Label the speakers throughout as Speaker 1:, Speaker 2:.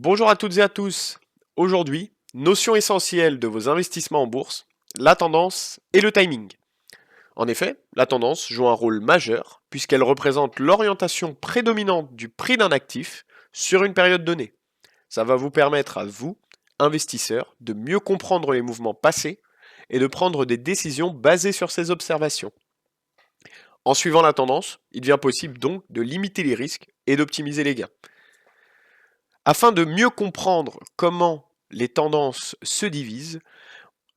Speaker 1: Bonjour à toutes et à tous. Aujourd'hui, notion essentielle de vos investissements en bourse, la tendance et le timing. En effet, la tendance joue un rôle majeur puisqu'elle représente l'orientation prédominante du prix d'un actif sur une période donnée. Ça va vous permettre à vous, investisseurs, de mieux comprendre les mouvements passés et de prendre des décisions basées sur ces observations. En suivant la tendance, il devient possible donc de limiter les risques et d'optimiser les gains. Afin de mieux comprendre comment les tendances se divisent,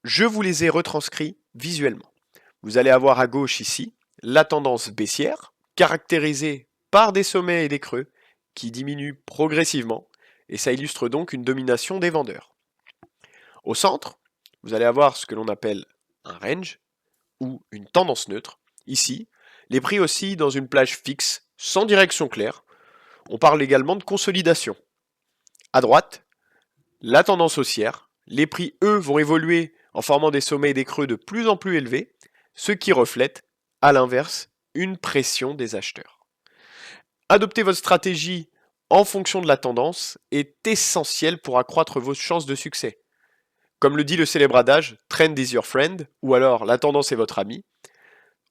Speaker 1: je vous les ai retranscrits visuellement. Vous allez avoir à gauche ici la tendance baissière, caractérisée par des sommets et des creux qui diminuent progressivement, et ça illustre donc une domination des vendeurs. Au centre, vous allez avoir ce que l'on appelle un range ou une tendance neutre. Ici, les prix oscillent dans une plage fixe, sans direction claire. On parle également de consolidation. À droite, la tendance haussière. Les prix, eux, vont évoluer en formant des sommets et des creux de plus en plus élevés, ce qui reflète, à l'inverse, une pression des acheteurs. Adopter votre stratégie en fonction de la tendance est essentiel pour accroître vos chances de succès. Comme le dit le célèbre adage, trend is your friend, ou alors la tendance est votre ami.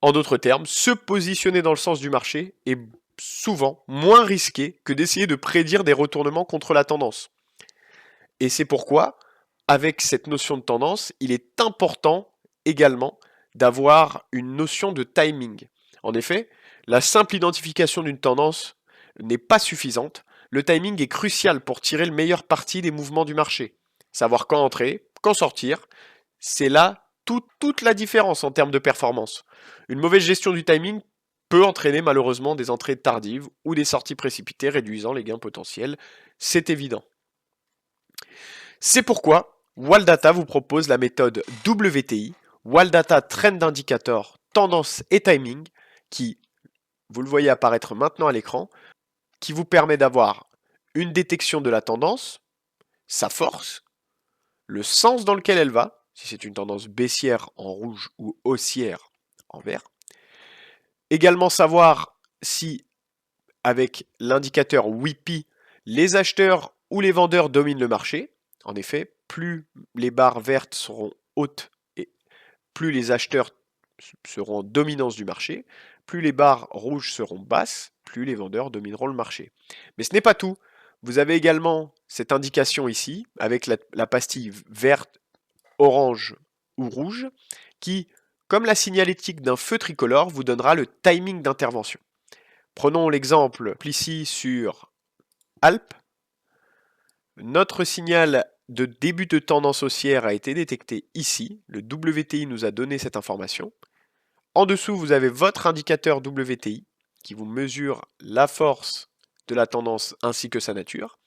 Speaker 1: En d'autres termes, se positionner dans le sens du marché est souvent moins risqué que d'essayer de prédire des retournements contre la tendance. Et c'est pourquoi, avec cette notion de tendance, il est important également d'avoir une notion de timing. En effet, la simple identification d'une tendance n'est pas suffisante. Le timing est crucial pour tirer le meilleur parti des mouvements du marché. Savoir quand entrer, quand sortir, c'est là toute la différence en termes de performance. Une mauvaise gestion du timing peut entraîner malheureusement des entrées tardives ou des sorties précipitées réduisant les gains potentiels. C'est évident. C'est pourquoi Waldata vous propose la méthode WTI, Waldata Trend Indicator, Tendance et Timing, qui, vous le voyez apparaître maintenant à l'écran, qui vous permet d'avoir une détection de la tendance, sa force, le sens dans lequel elle va, si c'est une tendance baissière en rouge ou haussière en vert. Également savoir si, avec l'indicateur WIPI, les acheteurs ou les vendeurs dominent le marché. En effet, plus les barres vertes seront hautes et plus les acheteurs seront en dominance du marché, plus les barres rouges seront basses, plus les vendeurs domineront le marché. Mais ce n'est pas tout. Vous avez également cette indication ici, avec la pastille verte, orange ou rouge, qui, comme la signalétique d'un feu tricolore, vous donnera le timing d'intervention. Prenons l'exemple ici sur Alpes. Notre signal de début de tendance haussière a été détecté ici. Le WTI nous a donné cette information. En dessous, vous avez votre indicateur WTI qui vous mesure la force de la tendance ainsi que sa nature.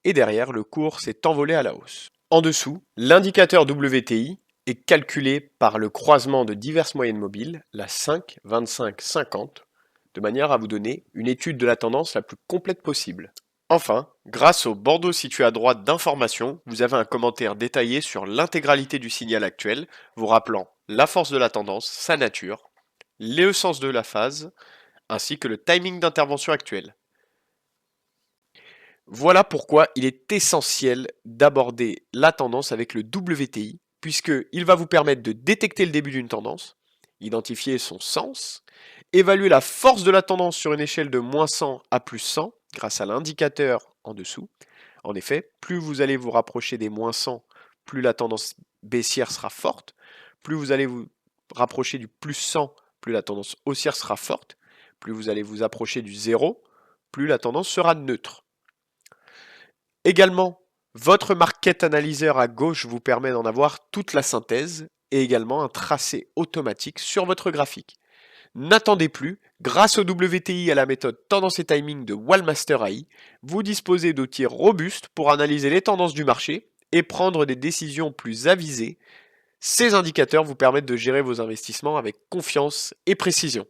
Speaker 1: Et derrière, le cours s'est envolé à la hausse. En dessous, l'indicateur WTI est calculé par le croisement de diverses moyennes mobiles, la 5, 25, 50, de manière à vous donner une étude de la tendance la plus complète possible. Enfin, grâce au bandeau situé à droite d'informations, vous avez un commentaire détaillé sur l'intégralité du signal actuel, vous rappelant la force de la tendance, sa nature, le sens de la phase, ainsi que le timing d'intervention actuel. Voilà pourquoi il est essentiel d'aborder la tendance avec le WTI, puisqu'il va vous permettre de détecter le début d'une tendance, identifier son sens, évaluer la force de la tendance sur une échelle de moins 100 à plus 100 grâce à l'indicateur en dessous. En effet, plus vous allez vous rapprocher des moins 100, plus la tendance baissière sera forte. Plus vous allez vous rapprocher du plus 100, plus la tendance haussière sera forte. Plus vous allez vous approcher du 0, plus la tendance sera neutre. Également, votre Market Analyzer à gauche vous permet d'en avoir toute la synthèse et également un tracé automatique sur votre graphique. N'attendez plus, grâce au WTI et à la méthode Tendance et Timing de Wallmaster AI, vous disposez d'outils robustes pour analyser les tendances du marché et prendre des décisions plus avisées. Ces indicateurs vous permettent de gérer vos investissements avec confiance et précision.